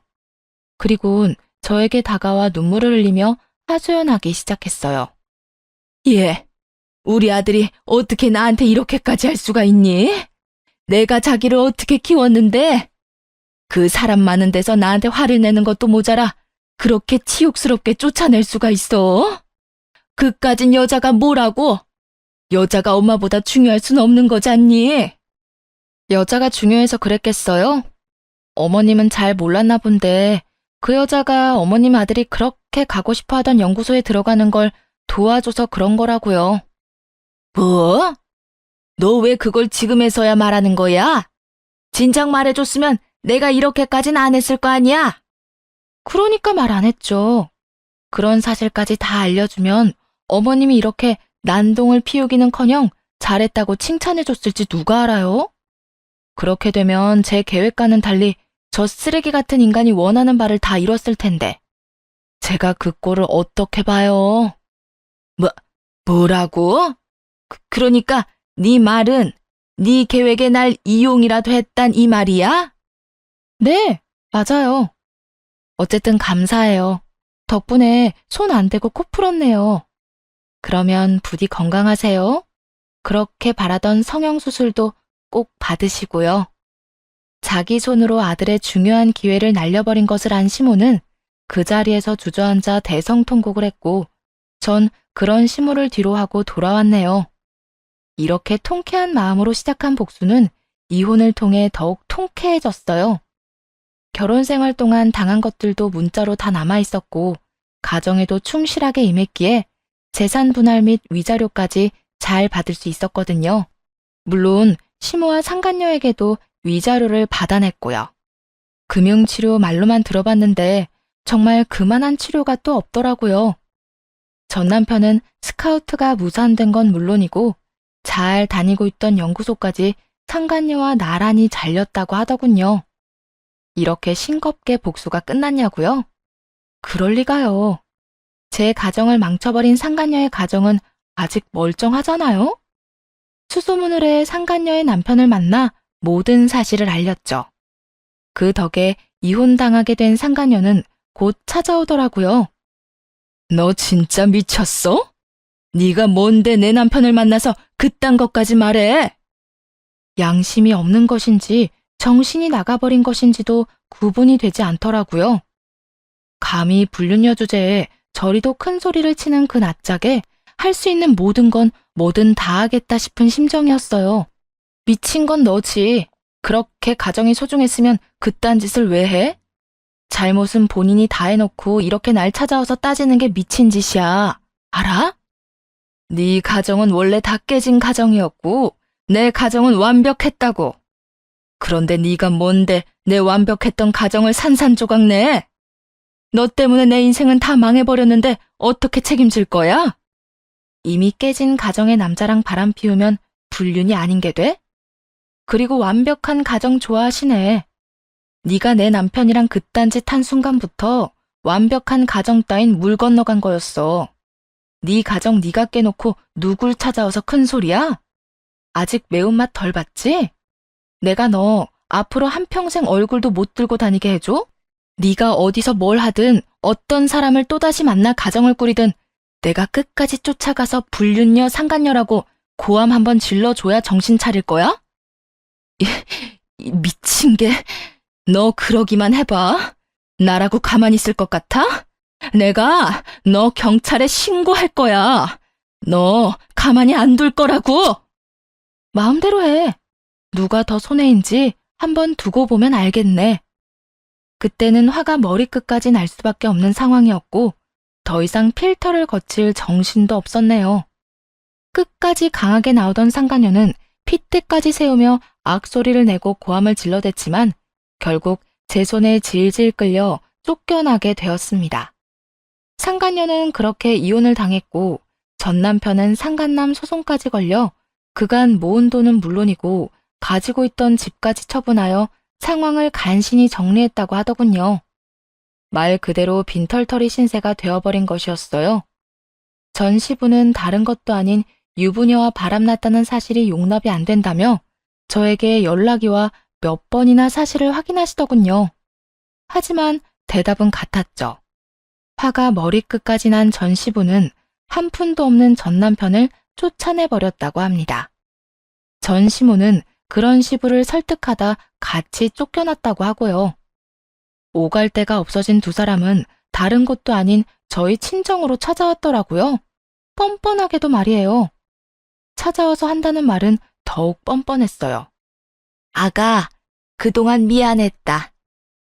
S1: 그리곤 저에게 다가와 눈물을 흘리며 하소연하기 시작했어요. 예, 우리 아들이 어떻게 나한테 이렇게까지 할 수가 있니? 내가 자기를 어떻게 키웠는데? 그 사람 많은 데서 나한테 화를 내는 것도 모자라 그렇게 치욕스럽게 쫓아낼 수가 있어? 그까진 여자가 뭐라고? 여자가 엄마보다 중요할 순 없는 거잖니? 여자가 중요해서 그랬겠어요? 어머님은 잘 몰랐나 본데 그 여자가 어머님 아들이 그렇게 가고 싶어 하던 연구소에 들어가는 걸 도와줘서 그런 거라고요. 뭐? 너 왜 그걸 지금에서야 말하는 거야? 진작 말해줬으면 내가 이렇게까진 안 했을 거 아니야? 그러니까 말 안 했죠. 그런 사실까지 다 알려주면 어머님이 이렇게 난동을 피우기는커녕 잘했다고 칭찬해줬을지 누가 알아요? 그렇게 되면 제 계획과는 달리 저 쓰레기 같은 인간이 원하는 바를 다 이뤘을 텐데 제가 그 꼴을 어떻게 봐요? 뭐라고? 그러니까 네 말은 네 계획에 날 이용이라도 했단 이 말이야? 네, 맞아요. 어쨌든 감사해요. 덕분에 손 안 대고 코 풀었네요. 그러면 부디 건강하세요. 그렇게 바라던 성형수술도 꼭 받으시고요. 자기 손으로 아들의 중요한 기회를 날려버린 것을 안 시모는 그 자리에서 주저앉아 대성통곡을 했고 전 그런 시모를 뒤로하고 돌아왔네요. 이렇게 통쾌한 마음으로 시작한 복수는 이혼을 통해 더욱 통쾌해졌어요. 결혼 생활 동안 당한 것들도 문자로 다 남아있었고 가정에도 충실하게 임했기에 재산 분할 및 위자료까지 잘 받을 수 있었거든요. 물론 시모와 상간녀에게도 위자료를 받아냈고요. 금융치료 말로만 들어봤는데 정말 그만한 치료가 또 없더라고요. 전 남편은 스카우트가 무산된 건 물론이고 잘 다니고 있던 연구소까지 상간녀와 나란히 잘렸다고 하더군요. 이렇게 싱겁게 복수가 끝났냐고요? 그럴 리가요. 제 가정을 망쳐버린 상간녀의 가정은 아직 멀쩡하잖아요? 수소문을 해 상간녀의 남편을 만나 모든 사실을 알렸죠. 그 덕에 이혼당하게 된 상간녀는 곧 찾아오더라고요. 너 진짜 미쳤어? 네가 뭔데 내 남편을 만나서 그딴 것까지 말해? 양심이 없는 것인지 정신이 나가버린 것인지도 구분이 되지 않더라고요. 감히 불륜녀 주제에 저리도 큰 소리를 치는 그 낯짝에 할 수 있는 모든 건 뭐든 다 하겠다 싶은 심정이었어요. 미친 건 너지. 그렇게 가정이 소중했으면 그딴 짓을 왜 해? 잘못은 본인이 다 해놓고 이렇게 날 찾아와서 따지는 게 미친 짓이야. 알아? 네 가정은 원래 다 깨진 가정이었고 내 가정은 완벽했다고. 그런데 네가 뭔데 내 완벽했던 가정을 산산조각 내? 너 때문에 내 인생은 다 망해버렸는데 어떻게 책임질 거야? 이미 깨진 가정의 남자랑 바람 피우면 불륜이 아닌 게 돼? 그리고 완벽한 가정 좋아하시네. 네가 내 남편이랑 그딴 짓 한 순간부터 완벽한 가정 따윈 물 건너간 거였어. 네 가정 네가 깨놓고 누굴 찾아와서 큰 소리야? 아직 매운맛 덜 봤지? 내가 너 앞으로 한평생 얼굴도 못 들고 다니게 해줘? 네가 어디서 뭘 하든 어떤 사람을 또다시 만나 가정을 꾸리든 내가 끝까지 쫓아가서 불륜녀 상간녀라고 고함 한번 질러줘야 정신 차릴 거야? 미친 게, 너 그러기만 해봐. 나라고 가만히 있을 것 같아? 내가 너 경찰에 신고할 거야. 너 가만히 안 둘 거라고. 마음대로 해. 누가 더 손해인지 한번 두고 보면 알겠네. 그때는 화가 머리끝까지 날 수밖에 없는 상황이었고 더 이상 필터를 거칠 정신도 없었네요. 끝까지 강하게 나오던 상간녀는 핏대까지 세우며 악소리를 내고 고함을 질러댔지만 결국 제 손에 질질 끌려 쫓겨나게 되었습니다. 상간녀는 그렇게 이혼을 당했고 전 남편은 상간남 소송까지 걸려 그간 모은 돈은 물론이고 가지고 있던 집까지 처분하여 상황을 간신히 정리했다고 하더군요. 말 그대로 빈털터리 신세가 되어버린 것이었어요. 전 시부는 다른 것도 아닌 유부녀와 바람났다는 사실이 용납이 안 된다며 저에게 연락이 와 몇 번이나 사실을 확인하시더군요. 하지만 대답은 같았죠. 화가 머리끝까지 난 전 시부는 한 푼도 없는 전 남편을 쫓아내버렸다고 합니다. 전 시모는 그런 시부를 설득하다 같이 쫓겨났다고 하고요. 오갈 데가 없어진 두 사람은 다른 곳도 아닌 저희 친정으로 찾아왔더라고요. 뻔뻔하게도 말이에요. 찾아와서 한다는 말은 더욱 뻔뻔했어요. 아가, 그동안 미안했다.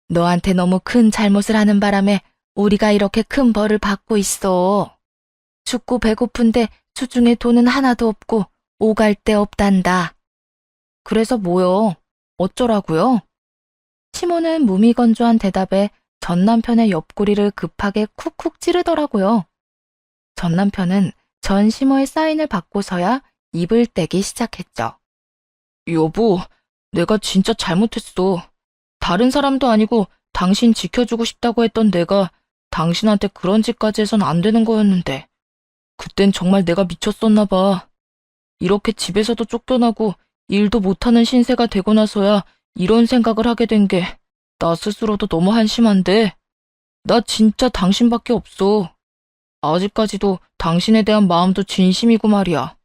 S1: 너한테 너무 큰 잘못을 하는 바람에 우리가 이렇게 큰 벌을 받고 있어. 죽고 배고픈데 수중에 돈은 하나도 없고 오갈 데 없단다. 그래서 뭐요? 어쩌라고요? 시모는 무미건조한 대답에 전 남편의 옆구리를 급하게 쿡쿡 찌르더라고요. 전 남편은 전 시모의 사인을 받고서야 입을 떼기 시작했죠. 여보, 내가 진짜 잘못했어. 다른 사람도 아니고 당신 지켜주고 싶다고 했던 내가 당신한테 그런 짓까지 해선 안 되는 거였는데 그땐 정말 내가 미쳤었나 봐. 이렇게 집에서도 쫓겨나고 일도 못하는 신세가 되고 나서야 이런 생각을 하게 된 게 나 스스로도 너무 한심한데 나 진짜 당신밖에 없어. 아직까지도 당신에 대한 마음도 진심이고 말이야.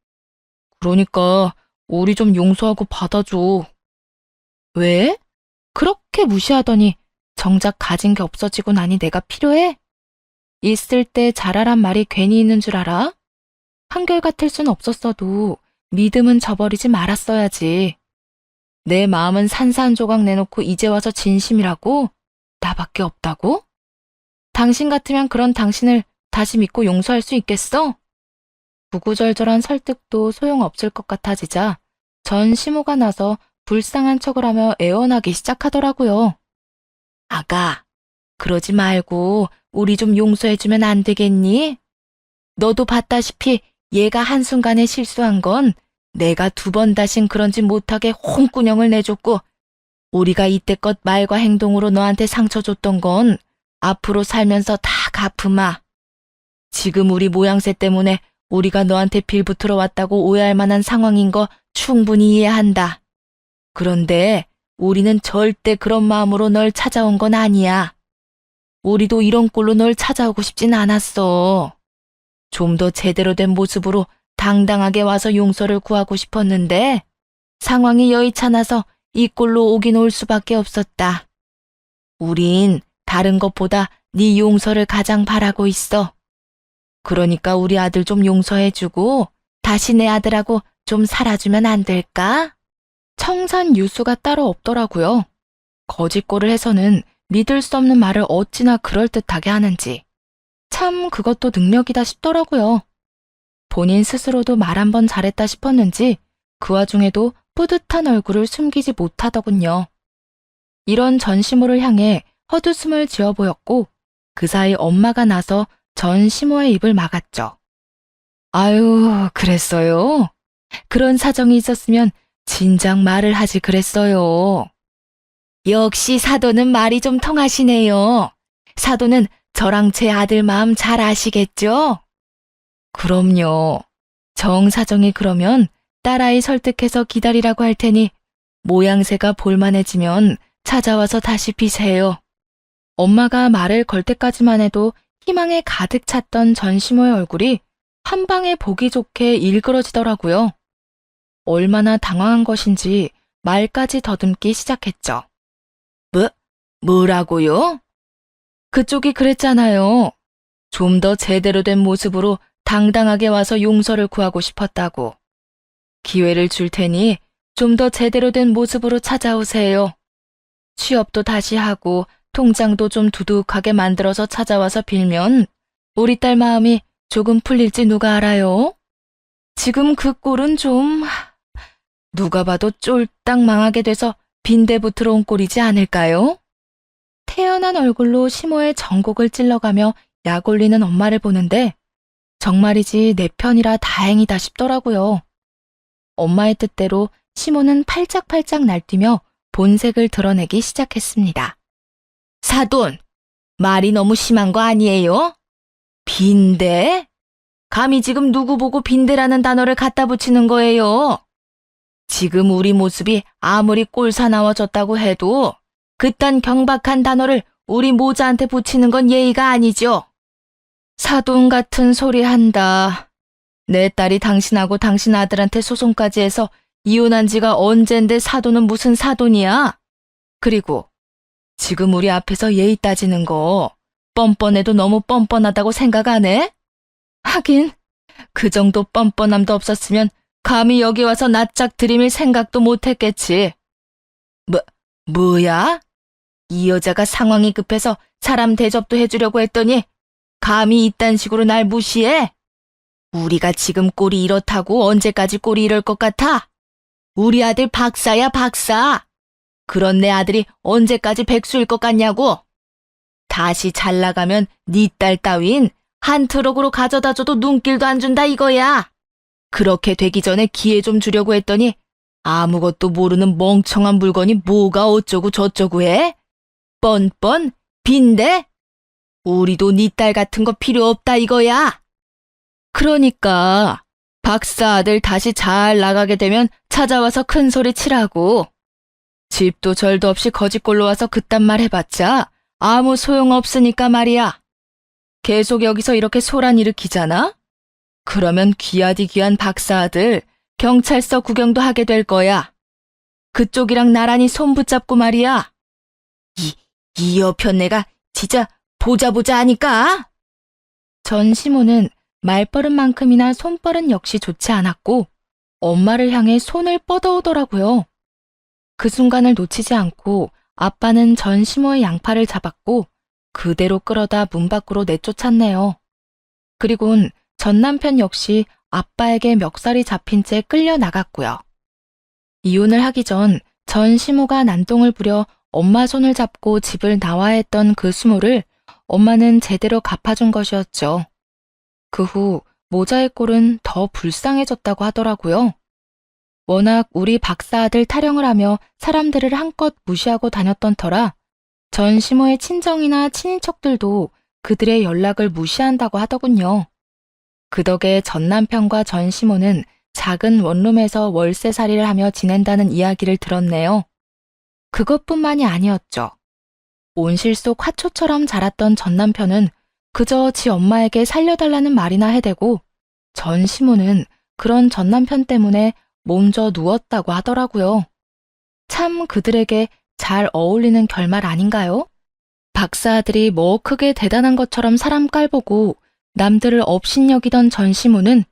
S1: 그러니까 우리 좀 용서하고 받아줘. 왜? 그렇게 무시하더니 정작 가진 게 없어지고 나니 내가 필요해? 있을 때 잘하란 말이 괜히 있는 줄 알아? 한결같을 순 없었어도 믿음은 저버리지 말았어야지. 내 마음은 산산조각 내놓고 이제 와서 진심이라고? 나밖에 없다고? 당신 같으면 그런 당신을 다시 믿고 용서할 수 있겠어? 구구절절한 설득도 소용없을 것 같아지자 전 시모가 나서 불쌍한 척을 하며 애원하기 시작하더라고요. 아가, 그러지 말고 우리 좀 용서해주면 안 되겠니? 너도 봤다시피 얘가 한순간에 실수한 건 내가 두 번 다신 그런 짓 못하게 홍군형을 내줬고 우리가 이때껏 말과 행동으로 너한테 상처 줬던 건 앞으로 살면서 다 갚으마. 지금 우리 모양새 때문에 우리가 너한테 빌붙으러 왔다고 오해할 만한 상황인 거 충분히 이해한다. 그런데 우리는 절대 그런 마음으로 널 찾아온 건 아니야. 우리도 이런 꼴로 널 찾아오고 싶진 않았어. 좀 더 제대로 된 모습으로 당당하게 와서 용서를 구하고 싶었는데 상황이 여의찮아서 이 꼴로 오긴 올 수밖에 없었다. 우린 다른 것보다 네 용서를 가장 바라고 있어. 그러니까 우리 아들 좀 용서해주고 다시 내 아들하고 좀 살아주면 안 될까? 청산 유수가 따로 없더라고요. 거짓골을 해서는 믿을 수 없는 말을 어찌나 그럴듯하게 하는지. 참 그것도 능력이다 싶더라고요. 본인 스스로도 말 한 번 잘했다 싶었는지 그 와중에도 뿌듯한 얼굴을 숨기지 못하더군요. 이런 전시모를 향해 헛웃음을 지어 보였고 그 사이 엄마가 나서 전시모의 입을 막았죠. 아유, 그랬어요? 그런 사정이 있었으면 진작 말을 하지 그랬어요. 역시 사도는 말이 좀 통하시네요. 사도는 저랑 제 아들 마음 잘 아시겠죠? 그럼요. 정 사정이 그러면 딸아이 설득해서 기다리라고 할 테니 모양새가 볼만해지면 찾아와서 다시 비세요. 엄마가 말을 걸 때까지만 해도 희망에 가득 찼던 전시모의 얼굴이 한 방에 보기 좋게 일그러지더라고요. 얼마나 당황한 것인지 말까지 더듬기 시작했죠. 뭐라고요? 그쪽이 그랬잖아요. 좀 더 제대로 된 모습으로 당당하게 와서 용서를 구하고 싶었다고. 기회를 줄 테니 좀 더 제대로 된 모습으로 찾아오세요. 취업도 다시 하고 통장도 좀 두둑하게 만들어서 찾아와서 빌면 우리 딸 마음이 조금 풀릴지 누가 알아요? 지금 그 꼴은 좀 누가 봐도 쫄딱 망하게 돼서 빈대붙으러 온 꼴이지 않을까요? 태연한 얼굴로 시모의 전곡을 찔러가며 약 올리는 엄마를 보는데 정말이지 내 편이라 다행이다 싶더라고요. 엄마의 뜻대로 시모는 팔짝팔짝 날뛰며 본색을 드러내기 시작했습니다. 사돈, 말이 너무 심한 거 아니에요? 빈대? 감히 지금 누구 보고 빈대라는 단어를 갖다 붙이는 거예요? 지금 우리 모습이 아무리 꼴사나워졌다고 해도 그딴 경박한 단어를 우리 모자한테 붙이는 건 예의가 아니죠. 사돈 같은 소리 한다. 내 딸이 당신하고 당신 아들한테 소송까지 해서 이혼한 지가 언젠데 사돈은 무슨 사돈이야? 그리고 지금 우리 앞에서 예의 따지는 거 뻔뻔해도 너무 뻔뻔하다고 생각 안 해? 하긴 그 정도 뻔뻔함도 없었으면 감히 여기 와서 낯짝 들이밀 생각도 못했겠지. 뭐야? 이 여자가 상황이 급해서 사람 대접도 해주려고 했더니 감히 이딴 식으로 날 무시해? 우리가 지금 꼴이 이렇다고 언제까지 꼴이 이럴 것 같아? 우리 아들 박사야, 박사. 그런 내 아들이 언제까지 백수일 것 같냐고. 다시 잘 나가면 네 딸 따윈 한 트럭으로 가져다 줘도 눈길도 안 준다 이거야. 그렇게 되기 전에 기회 좀 주려고 했더니 아무것도 모르는 멍청한 물건이 뭐가 어쩌고 저쩌고 해? 뻔뻔? 빈대? 우리도 네 딸 같은 거 필요 없다 이거야. 그러니까 박사 아들 다시 잘 나가게 되면 찾아와서 큰 소리 치라고. 집도 절도 없이 거짓골로 와서 그딴 말 해봤자 아무 소용없으니까 말이야. 계속 여기서 이렇게 소란 일으키잖아? 그러면 귀하디 귀한 박사 아들 경찰서 구경도 하게 될 거야. 그쪽이랑 나란히 손 붙잡고 말이야. 이 여편네가 진짜 보자 하니까. 전시모는 말버릇만큼이나 손버릇 역시 좋지 않았고 엄마를 향해 손을 뻗어오더라고요. 그 순간을 놓치지 않고 아빠는 전시모의 양팔을 잡았고 그대로 끌어다 문 밖으로 내쫓았네요. 그리곤 전 남편 역시 아빠에게 멱살이 잡힌 채 끌려 나갔고요. 이혼을 하기 전 전시모가 난동을 부려 엄마 손을 잡고 집을 나와야 했던 그 수모를 엄마는 제대로 갚아준 것이었죠. 그 후 모자의 꼴은 더 불쌍해졌다고 하더라고요. 워낙 우리 박사 아들 타령을 하며 사람들을 한껏 무시하고 다녔던 터라 전시모의 친정이나 친인척들도 그들의 연락을 무시한다고 하더군요. 그 덕에 전 남편과 전 시모는 작은 원룸에서 월세살이를 하며 지낸다는 이야기를 들었네요. 그것뿐만이 아니었죠. 온실 속 화초처럼 자랐던 전 남편은 그저 지 엄마에게 살려달라는 말이나 해대고 전 시모는 그런 전 남편 때문에 몸져 누웠다고 하더라고요. 참 그들에게 잘 어울리는 결말 아닌가요? 박사 아들이 뭐 크게 대단한 것처럼 사람 깔보고 남들을 업신여기던 전 시모는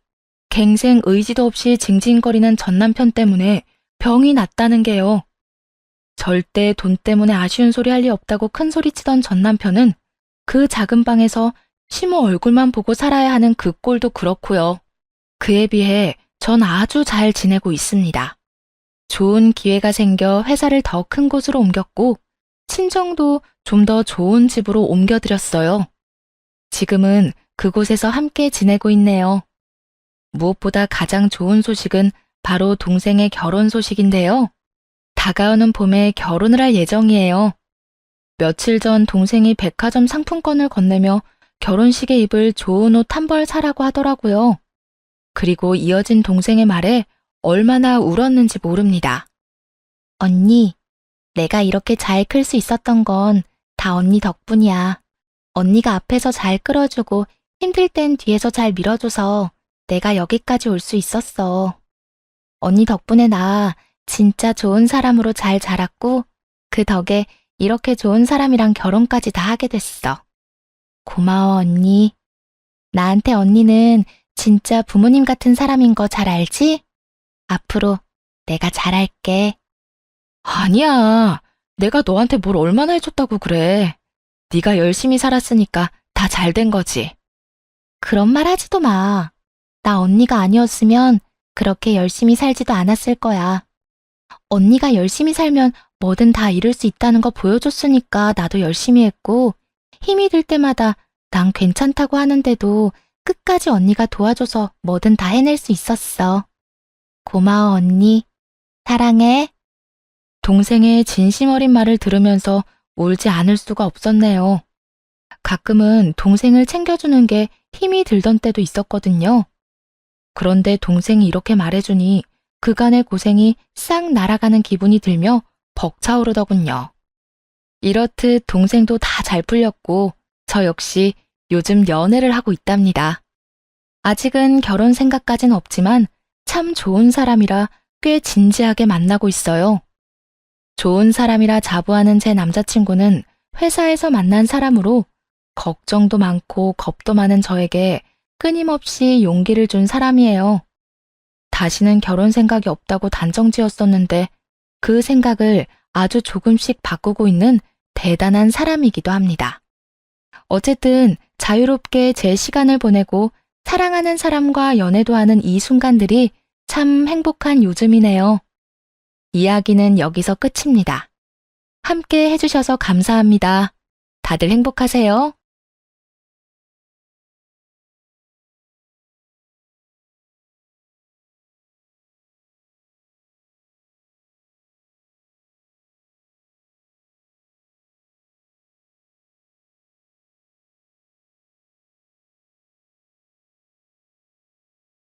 S1: 갱생 의지도 없이 징징거리는 전 남편 때문에 병이 났다는 게요. 절대 돈 때문에 아쉬운 소리 할 리 없다고 큰 소리치던 전 남편은 그 작은 방에서 시모 얼굴만 보고 살아야 하는 그 꼴도 그렇고요. 그에 비해 전 아주 잘 지내고 있습니다. 좋은 기회가 생겨 회사를 더 큰 곳으로 옮겼고 친정도 좀 더 좋은 집으로 옮겨드렸어요. 지금은 그곳에서 함께 지내고 있네요. 무엇보다 가장 좋은 소식은 바로 동생의 결혼 소식인데요. 다가오는 봄에 결혼을 할 예정이에요. 며칠 전 동생이 백화점 상품권을 건네며 결혼식에 입을 좋은 옷 한 벌 사라고 하더라고요. 그리고 이어진 동생의 말에 얼마나 울었는지 모릅니다. 언니, 내가 이렇게 잘 클 수 있었던 건 다 언니 덕분이야. 언니가 앞에서 잘 끌어주고 힘들 땐 뒤에서 잘 밀어줘서 내가 여기까지 올 수 있었어. 언니 덕분에 나 진짜 좋은 사람으로 잘 자랐고 그 덕에 이렇게 좋은 사람이랑 결혼까지 다 하게 됐어. 고마워, 언니. 나한테 언니는 진짜 부모님 같은 사람인 거 잘 알지? 앞으로 내가 잘할게. 아니야. 내가 너한테 뭘 얼마나 해줬다고 그래. 네가 열심히 살았으니까 다 잘 된 거지. 그런 말 하지도 마. 나 언니가 아니었으면 그렇게 열심히 살지도 않았을 거야. 언니가 열심히 살면 뭐든 다 이룰 수 있다는 거 보여줬으니까 나도 열심히 했고 힘이 들 때마다 난 괜찮다고 하는데도 끝까지 언니가 도와줘서 뭐든 다 해낼 수 있었어. 고마워, 언니. 사랑해. 동생의 진심 어린 말을 들으면서 울지 않을 수가 없었네요. 가끔은 동생을 챙겨주는 게 힘이 들던 때도 있었거든요. 그런데 동생이 이렇게 말해주니 그간의 고생이 싹 날아가는 기분이 들며 벅차오르더군요. 이렇듯 동생도 다 잘 풀렸고 저 역시 요즘 연애를 하고 있답니다. 아직은 결혼 생각까진 없지만 참 좋은 사람이라 꽤 진지하게 만나고 있어요. 좋은 사람이라 자부하는 제 남자친구는 회사에서 만난 사람으로 걱정도 많고 겁도 많은 저에게 끊임없이 용기를 준 사람이에요. 다시는 결혼 생각이 없다고 단정지었었는데 그 생각을 아주 조금씩 바꾸고 있는 대단한 사람이기도 합니다. 어쨌든 자유롭게 제 시간을 보내고 사랑하는 사람과 연애도 하는 이 순간들이 참 행복한 요즘이네요. 이야기는 여기서 끝입니다. 함께 해주셔서 감사합니다. 다들 행복하세요.